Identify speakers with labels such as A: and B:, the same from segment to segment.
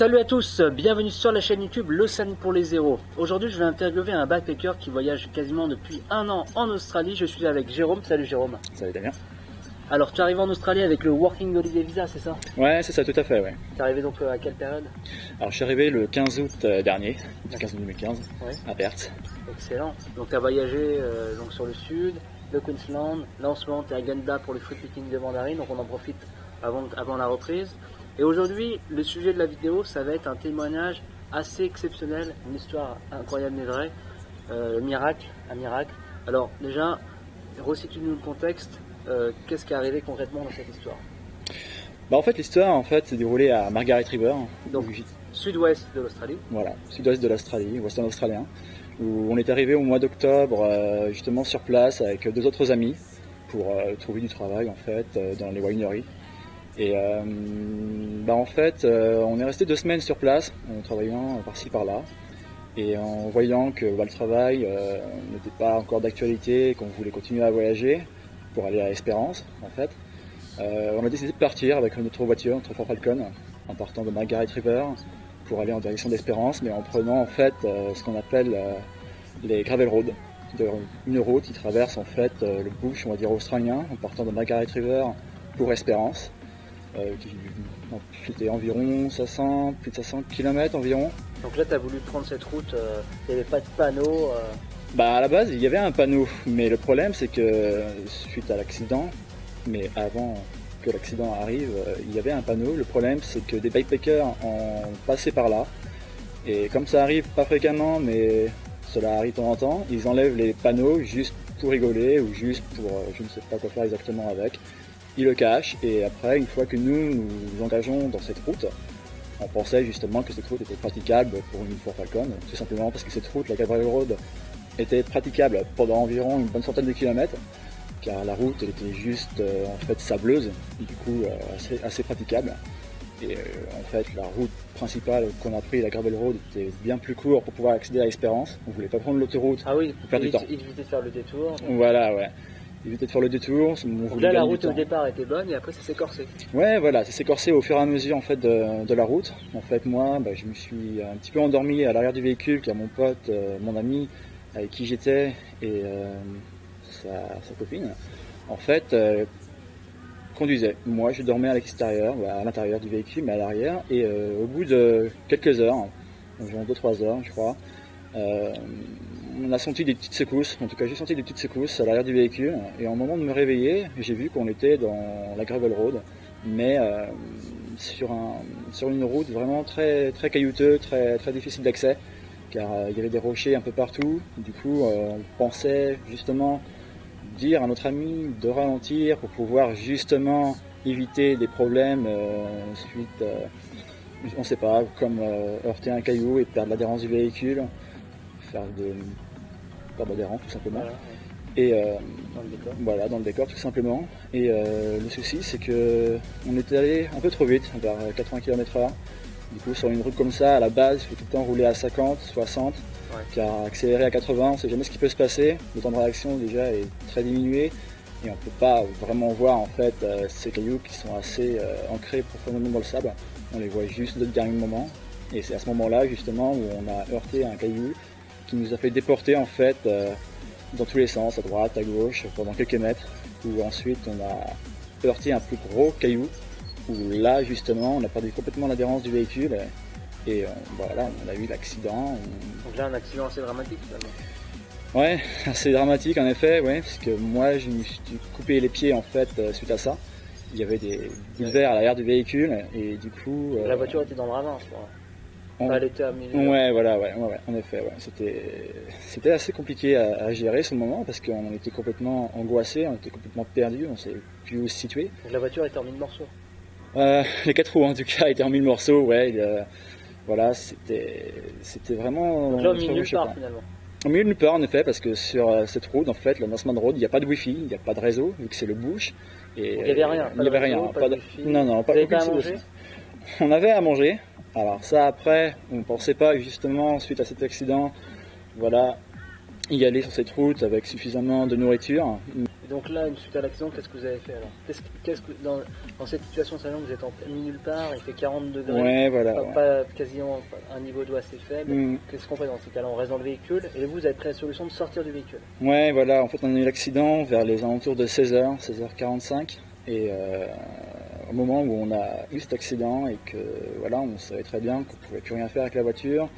A: Salut à tous, bienvenue sur la chaîne YouTube Lausanne pour les zéros. Aujourd'hui je vais interviewer un backpacker qui voyage quasiment depuis 1 an en Australie. Je suis avec Jérôme. Salut Jérôme.
B: Salut Damien.
A: Alors tu es arrivé en Australie avec le Working Holiday Visa, c'est ça?
B: Ouais, c'est ça, tout à fait, ouais.
A: Tu es arrivé donc à quelle période?
B: Alors je suis arrivé le 15 août dernier, le 15 août 2015, ouais, à Perth.
A: Excellent. Donc tu as voyagé donc sur le sud, le Queensland. Là en ce moment tu es à Ganda pour le fruit picking de mandarine, donc on en profite avant la reprise. Et aujourd'hui, le sujet de la vidéo, ça va être un témoignage assez exceptionnel, une histoire incroyable mais vraie, un miracle. Alors déjà, resitue-nous le contexte, qu'est-ce qui est arrivé concrètement dans cette histoire?
B: En fait, l'histoire s'est déroulée à Margaret River.
A: Donc sud-ouest de l'Australie. Voilà,
B: sud-ouest de l'Australie, western australien, où on est arrivé au mois d'octobre, justement sur place avec deux autres amis pour trouver du travail en fait dans les wineries. Et on est resté 2 semaines sur place en travaillant par-ci par-là et en voyant que le travail n'était pas encore d'actualité et qu'on voulait continuer à voyager pour aller à Espérance en fait. On a décidé de partir avec notre voiture, notre Ford Falcon, en partant de Margaret River pour aller en direction d'Espérance, mais en prenant en fait ce qu'on appelle les gravel roads, une route qui traverse en fait le bush, on va dire australien, en partant de Margaret River pour Espérance. C'était environ plus de 500 km environ.
A: Donc là tu as voulu prendre cette route, il n'y avait pas de panneau
B: À la base il y avait un panneau, mais le problème c'est que suite à l'accident, mais avant que l'accident arrive, il y avait un panneau. Le problème c'est que des backpackers ont passé par là, et comme ça arrive pas fréquemment, mais cela arrive de temps en temps, ils enlèvent les panneaux juste pour rigoler ou juste pour je ne sais pas quoi faire exactement avec. Ils le cachent, et après, une fois que nous engageons dans cette route, on pensait justement que cette route était praticable pour une Ford Falcon, tout simplement parce que cette route, la Gravel Road, était praticable pendant environ une bonne centaine de kilomètres, car la route elle était juste sableuse, du coup assez praticable. Et en fait, la route principale qu'on a pris, la Gravel Road, était bien plus courte pour pouvoir accéder à Espérance. On voulait pas prendre l'autoroute pour perdre du temps.
A: Éviter de faire le détour.
B: Voilà, ouais. Éviter de faire le détour.
A: Donc là, la route au départ était bonne et après ça s'est corsé.
B: Ouais, voilà, ça s'est corsé au fur et à mesure en fait de la route. En fait, moi, je me suis un petit peu endormi à l'arrière du véhicule, car mon pote, mon ami avec qui j'étais et sa copine, en fait, conduisaient. Moi, je dormais à l'extérieur, à l'intérieur du véhicule, mais à l'arrière. Et au bout de quelques heures, environ 2-3 heures, je crois, on a senti des petites secousses, en tout cas j'ai senti des petites secousses à l'arrière du véhicule, et au moment de me réveiller, j'ai vu qu'on était dans la Gravel Road, mais sur une route vraiment très caillouteuse, très difficile d'accès, car il y avait des rochers un peu partout. Du coup on pensait justement dire à notre ami de ralentir pour pouvoir justement éviter des problèmes suite on ne sait pas, comme heurter un caillou et perdre l'adhérence du véhicule, faire de perdre l'adhérence tout simplement. Et dans le décor tout simplement. Et le souci c'est que on était allé un peu trop vite, vers 80 km/h. Du coup sur une route comme ça, à la base, il faut tout le temps rouler à 50, 60, car accélérer à 80, on ne sait jamais ce qui peut se passer. Le temps de réaction déjà est très diminué. Et on ne peut pas vraiment voir en fait ces cailloux qui sont assez ancrés profondément dans le sable. On les voit juste de dernier moment, et c'est à ce moment-là justement où on a heurté un caillou qui nous a fait déporter en fait dans tous les sens, à droite, à gauche, pendant quelques mètres, où ensuite on a heurté un plus gros caillou, où là justement on a perdu complètement l'adhérence du véhicule, et on a eu l'accident.
A: Donc là un accident assez dramatique finalement.
B: Ouais, assez dramatique en effet, ouais, parce que moi je me suis coupé les pieds en fait suite à ça. Il y avait des boules verres à l'arrière du véhicule, et du coup...
A: La voiture était dans le ravin, je crois. Elle était à milieu.
B: Ouais, en effet, ouais. C'était assez compliqué à gérer ce moment, parce qu'on était complètement angoissé, on était complètement perdu, on ne savait plus où se situer.
A: Donc la voiture était en 1000 morceaux.
B: Les 4 roues en tout cas étaient en 1000 morceaux, ouais. C'était vraiment...
A: Donc là au milieu nulle part finalement.
B: Au milieu de nulle part en effet, parce que sur cette route, en fait, la Norseman Road, il n'y a pas de wifi, il n'y a pas de réseau, vu que c'est le bush.
A: Et il n'y avait rien.
B: Il n'y avait rien.
A: Pas de wifi.
B: Non, pas
A: à manger.
B: On avait à manger. Alors ça après, on ne pensait pas justement suite à cet accident, y aller sur cette route avec suffisamment de nourriture.
A: Donc là, suite à l'accident, qu'est-ce que vous avez fait alors? Qu'est-ce que dans cette situation, sachant que vous êtes mis nulle part, il fait 40 degrés,
B: Ouais, voilà.
A: pas quasiment un niveau d'eau assez faible,
B: Mm.
A: qu'est-ce qu'on fait dans ces cas-là? On reste dans le véhicule et vous avez pris la solution de sortir du véhicule.
B: Ouais, voilà, en fait on a eu l'accident vers les alentours de 16h, 16h45, et au moment où on a eu cet accident et que voilà, on savait très bien qu'on ne pouvait plus rien faire avec la voiture,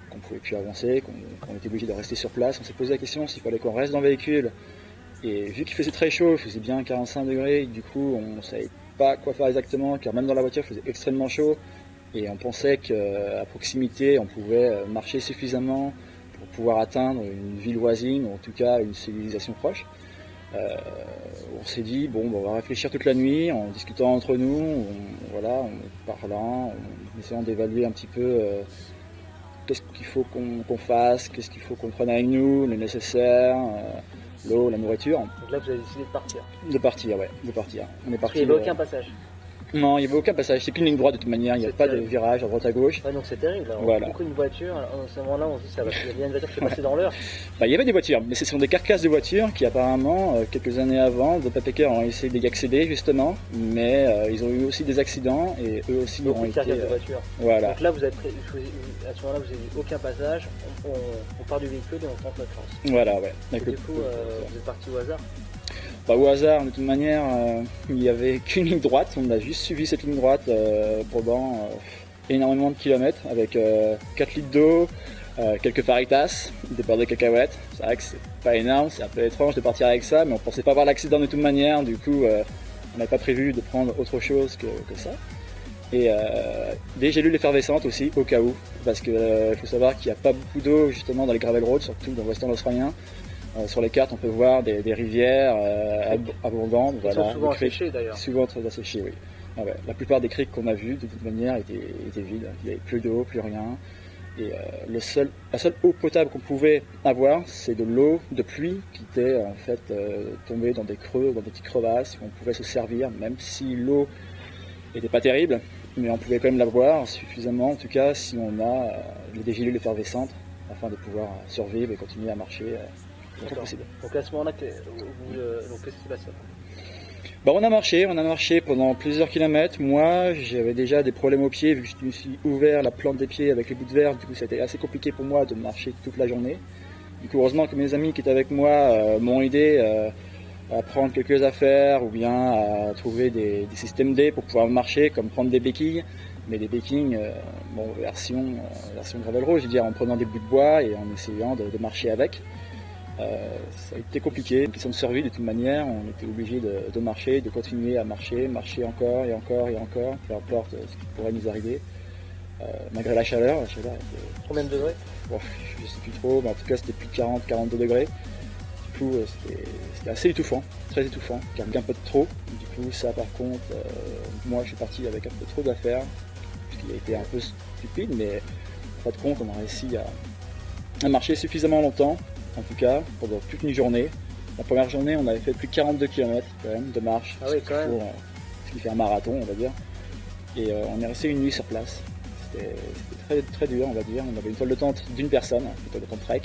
B: qu'on ne pouvait plus avancer, qu'on était obligé de rester sur place, on s'est posé la question s'il fallait qu'on reste dans le véhicule. Et vu qu'il faisait très chaud, il faisait bien 45 degrés, du coup on ne savait pas quoi faire exactement, car même dans la voiture il faisait extrêmement chaud, et on pensait qu'à proximité on pouvait marcher suffisamment pour pouvoir atteindre une ville voisine, ou en tout cas une civilisation proche. On s'est dit, bon, on va réfléchir toute la nuit en discutant entre nous, en parlant, en essayant d'évaluer un petit peu qu'est-ce qu'il faut qu'on fasse, qu'est-ce qu'il faut qu'on prenne avec nous, le nécessaire, l'eau, la nourriture.
A: Donc là, vous avez décidé de partir.
B: De partir, ouais, de partir. On est parti.
A: Il n'y avait aucun passage.
B: Non, il n'y avait aucun passage, c'est qu'une ligne droite de toute manière, il n'y a pas de virage à droite à gauche.
A: Ouais, donc c'est terrible. Alors,
B: voilà.
A: On a pris une voiture, à ce moment-là, on se dit, il y a bien une voiture qui est passée dans l'heure.
B: Bah, il y avait des voitures, mais ce sont des carcasses de voitures qui apparemment, quelques années avant, d'autres papiers ont essayé d'y accéder justement, mais ils ont eu aussi des accidents et eux aussi
A: beaucoup
B: ont
A: de carcasses de voitures.
B: Voilà.
A: Donc là, à ce moment-là, vous avez dit aucun passage, on part du véhicule et on tente notre chance.
B: Voilà, ouais.
A: Et du coup, vous êtes parti au hasard?
B: Pas au hasard, de toute manière, il n'y avait qu'une ligne droite, on a juste suivi cette ligne droite pendant énormément de kilomètres, avec 4 litres d'eau, quelques faritas, des beurres de cacahuètes. C'est vrai que c'est pas énorme, c'est un peu étrange de partir avec ça, mais on pensait pas avoir l'accident de toute manière, du coup on n'avait pas prévu de prendre autre chose que ça. Et des gélules effervescentes aussi, au cas où, parce qu'il faut savoir qu'il n'y a pas beaucoup d'eau justement dans les gravel roads, surtout dans le western australien. Sur les cartes, on peut voir des rivières abondantes.
A: Ils sont souvent asséchées d'ailleurs.
B: Souvent très asséchées, oui. Ah ouais. La plupart des criques qu'on a vues, de toute manière, étaient vides. Il n'y avait plus d'eau, plus rien. Et la seule eau potable qu'on pouvait avoir, c'est de l'eau de pluie qui était en fait tombée dans des creux, dans des petites crevasses, où on pouvait se servir, même si l'eau n'était pas terrible. Mais on pouvait quand même la boire suffisamment, en tout cas, si on a des gélules effervescentes, afin de pouvoir survivre et continuer à marcher.
A: Donc à ce moment-là, qu'est-ce qui se passe?
B: On a marché pendant plusieurs kilomètres. Moi, j'avais déjà des problèmes aux pieds, vu que je me suis ouvert la plante des pieds avec les bouts de verre. Du coup, c'était assez compliqué pour moi de marcher toute la journée. Du coup, heureusement que mes amis qui étaient avec moi m'ont aidé à prendre quelques affaires ou bien à trouver des systèmes D pour pouvoir marcher, comme prendre des béquilles. Mais des béquilles, version gravel road, je veux dire, en prenant des bouts de bois et en essayant de marcher avec. Ça a été compliqué, une question de survie de toute manière, on était obligé de marcher, de continuer à marcher encore et encore et encore, peu importe ce qui pourrait nous arriver, malgré la chaleur était...
A: Combien de degrés?
B: Je sais plus trop, mais en tout cas c'était plus de 40-42 degrés, du coup c'était assez étouffant, très étouffant, car un peu de trop, du coup ça par contre, moi je suis parti avec un peu trop d'affaires, puisqu'il a été un peu stupide, mais en fin de compte on a réussi à marcher suffisamment longtemps. En tout cas, pendant toute une journée. La première journée, on avait fait plus de 42 km quand même de marche.
A: Ah oui, quand même.
B: Ce qui fait un marathon, on va dire. Et on est resté une nuit sur place. C'était très, très dur, on va dire. On avait une toile de tente d'une personne, une toile de tente trek,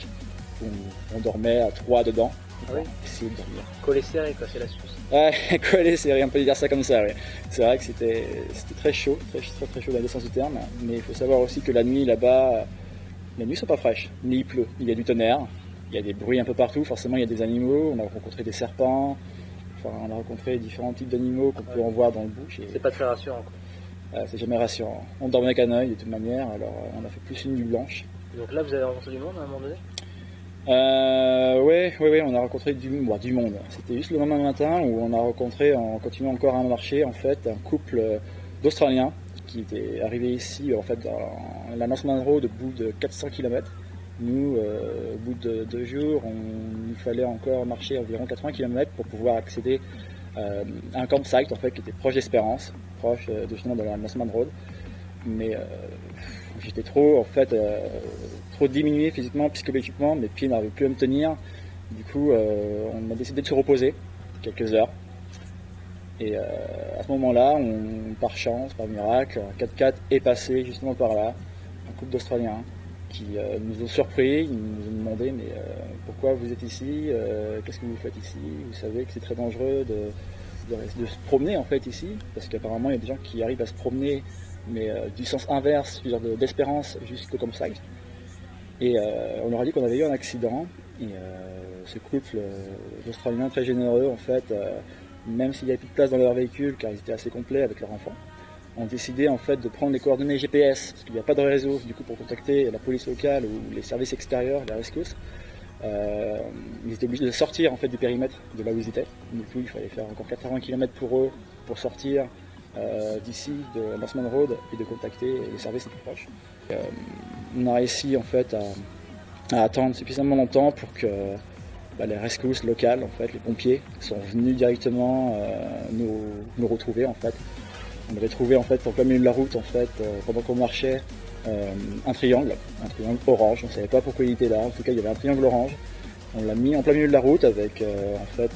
B: où on dormait à 3 dedans.
A: Ah oui.
B: Essayer de dormir.
A: Collé serré, quoi, c'est l'astuce.
B: Ouais, collé serré, on peut dire ça comme ça, ouais. C'est vrai que c'était très chaud, très chaud dans le sens du terme. Mais il faut savoir aussi que la nuit là-bas, les nuits sont pas fraîches. Ni il pleut, il y a du tonnerre. Il y a des bruits un peu partout, forcément il y a des animaux, on a rencontré des serpents, on a rencontré différents types d'animaux qu'on peut en voir dans le bush.
A: C'est pas très rassurant, quoi.
B: C'est jamais rassurant. On dormait avec un œil de toute manière, alors on a fait plus une nuit blanche.
A: Donc là vous avez rencontré du monde à un moment donné?
B: Oui, on a rencontré du monde. C'était juste le lendemain matin où on a rencontré, en continuant encore à marcher, en fait, un couple d'Australiens qui était arrivé ici, en fait, dans la Norseman Road au bout de 400 km. Nous, au bout de 2 jours, il fallait encore marcher environ 80 km pour pouvoir accéder à un campsite en fait, qui était proche d'Espérance, proche justement de la Norseman Road. Mais j'étais trop diminué physiquement, psychologiquement, mes pieds n'arrivaient plus à me tenir. Du coup, on a décidé de se reposer quelques heures. Et à ce moment-là, par chance, par miracle, un 4x4 est passé justement par là, un couple d'Australiens qui nous ont surpris, ils nous ont demandé mais pourquoi vous êtes ici, qu'est-ce que vous faites ici, vous savez que c'est très dangereux de se promener en fait ici, parce qu'apparemment il y a des gens qui arrivent à se promener, mais du sens inverse, d'espérance jusqu'au campsite. Et on leur a dit qu'on avait eu un accident, et ce couple d'Australiens très généreux en fait, même s'il n'y avait plus de place dans leur véhicule, car ils étaient assez complets avec leur enfant, ont décidé en fait de prendre les coordonnées GPS, parce qu'il n'y a pas de réseau du coup pour contacter la police locale ou les services extérieurs, les rescousse. Ils étaient obligés de sortir en fait du périmètre de là où ils étaient. Du coup, il fallait faire encore 80 km pour eux pour sortir d'ici, de Norseman Road, et de contacter les services les plus proches. On a réussi en fait à attendre suffisamment longtemps pour que les rescousse locales, en fait, les pompiers, sont venus directement nous retrouver en fait. On avait trouvé en fait en plein milieu de la route en fait, pendant qu'on marchait, un triangle orange. On ne savait pas pourquoi il était là. En tout cas, il y avait un triangle orange. On l'a mis en plein milieu de la route avec en fait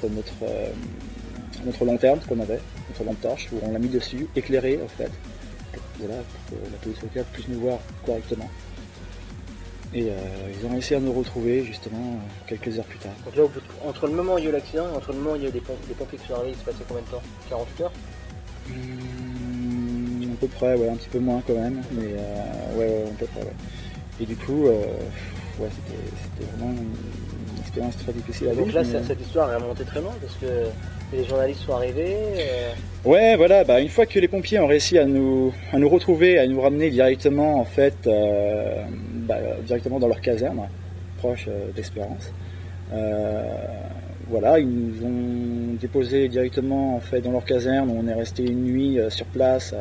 B: notre lanterne qu'on avait, notre lampe torche, où on l'a mis dessus, éclairé en fait, voilà, pour que la police locale puisse nous voir correctement. Et ils ont réussi à nous retrouver justement quelques heures plus tard.
A: Donc là, entre le moment où il y a eu l'accident et entre le moment où il y a eu des pompiers qui sont arrivés, il s'est passé combien de temps? 48 heures?
B: À peu près, ouais, un petit peu moins quand même, mais ouais, à peu près, ouais. Et du coup, ouais, c'était vraiment une expérience très difficile à vivre.
A: Donc là, cette histoire est remontée très loin, parce que les journalistes sont arrivés.
B: Ouais, voilà, une fois que les pompiers ont réussi à nous retrouver, à nous ramener directement, en fait, directement dans leur caserne, proche d'Espérance. Voilà, ils nous ont déposés directement en fait dans leur caserne, où on est resté une nuit sur place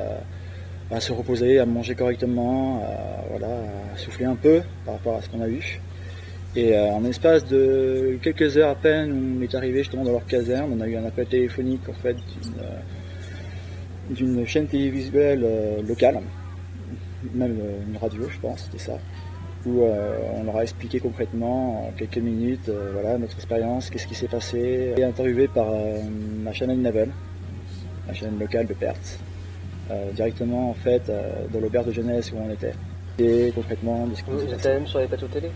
B: à se reposer, à manger correctement, à souffler un peu par rapport à ce qu'on a eu. Et en espace de quelques heures à peine, on est arrivé justement dans leur caserne. On a eu un appel téléphonique en fait d'une chaîne télévisuelle locale, même une radio, je pense, c'était ça, où on leur a expliqué concrètement en quelques minutes notre expérience, qu'est-ce qui s'est passé. Et interviewé par ma chaîne Navel, la chaîne locale de Perth, directement en fait dans l'auberge de jeunesse où on était. Et concrètement de ce qui s'est passé.
A: Vous êtes même sur les plateaux télé?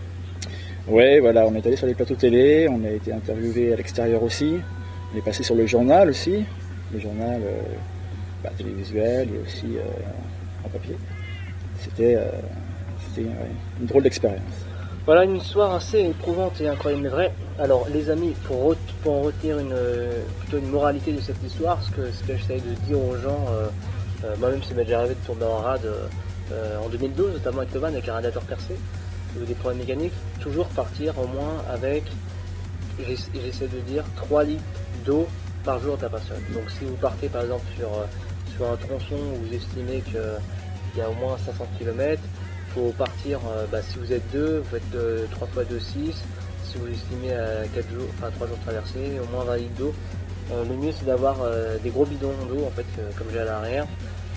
B: Ouais, voilà, on est allé sur les plateaux télé, on a été interviewé à l'extérieur aussi, on est passé sur le journal aussi, le journal télévisuel et aussi en papier. C'était une drôle d'expérience.
A: Voilà une histoire assez éprouvante et incroyable mais vraie. Alors les amis, pour en retenir plutôt une moralité de cette histoire, ce que j'essaie de dire aux gens, moi-même ça m'est déjà arrivé de tourner en rade en 2012, notamment avec le van, avec un radiateur percé, ou des problèmes mécaniques, toujours partir au moins avec, j'essaie de dire, 3 litres d'eau par jour de la personne. Donc si vous partez par exemple sur un tronçon où vous estimez qu'il y a au moins 500 km, il faut partir, si vous êtes 2, vous faites 3 x 2, 6. Si vous estimez à 3 jours de traversée, au moins 20 litres d'eau. Le mieux c'est d'avoir des gros bidons d'eau en fait, comme j'ai à l'arrière,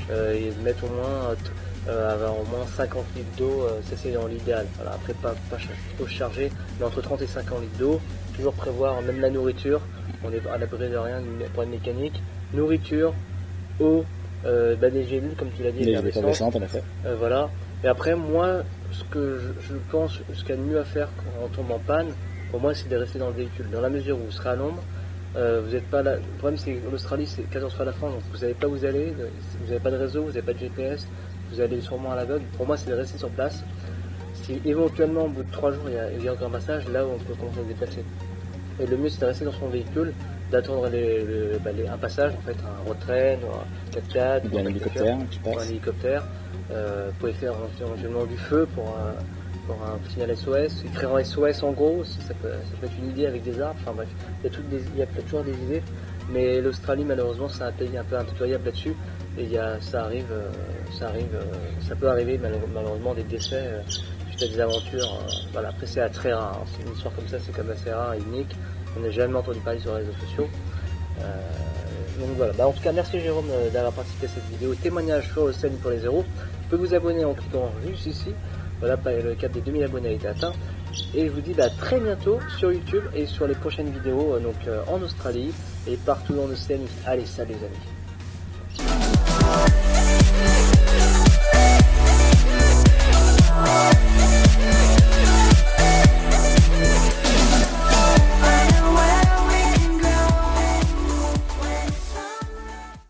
A: et de mettre avoir au moins 50 litres d'eau, ça c'est dans l'idéal. Voilà, après pas trop chargé, mais entre 30 et 50 litres d'eau. Toujours prévoir même la nourriture, on est à l'abri de rien, pour une mécanique. Nourriture, eau, des gélules comme tu l'as dit,
B: effervescentes en effet.
A: Voilà. Et après moi, ce que je pense, ce qu'il y a de mieux à faire quand on tombe en panne, pour moi c'est de rester dans le véhicule. Dans la mesure où vous serez à l'ombre, vous n'êtes pas là. Le problème c'est que l'Australie c'est 14 fois la France, donc vous savez pas où vous allez, vous n'avez pas de réseau, vous n'avez pas de GPS, vous allez sûrement à l'aveugle. Pour moi c'est de rester sur place. Si éventuellement au bout de 3 jours il y a encore un passage, là où on peut commencer à se déplacer. Et le mieux c'est de rester dans son véhicule, d'attendre un passage, en fait, un road train, un 4x4,
B: un hélicoptère qui passe.
A: Un hélicoptère. Vous pouvez faire éventuellement du feu pour un signal SOS, écrire en SOS en gros, ça peut être une idée avec des arbres, enfin bref, il y a toujours des idées, mais l'Australie malheureusement c'est un pays un peu impitoyable là-dessus, et ça peut arriver malheureusement des décès suite à des aventures, voilà. Après c'est très rare, c'est une histoire comme ça, c'est comme assez rare et unique, on n'a jamais entendu parler sur les réseaux sociaux. Donc voilà, en tout cas merci Jérôme d'avoir participé à cette vidéo, témoignage sur le scène pour les zéros. Vous pouvez vous abonner en cliquant juste ici, voilà, le cap des 2000 abonnés a été atteint, et je vous dis très bientôt sur YouTube et sur les prochaines vidéos en Australie et partout dans l'Océanie. Allez, salut les amis.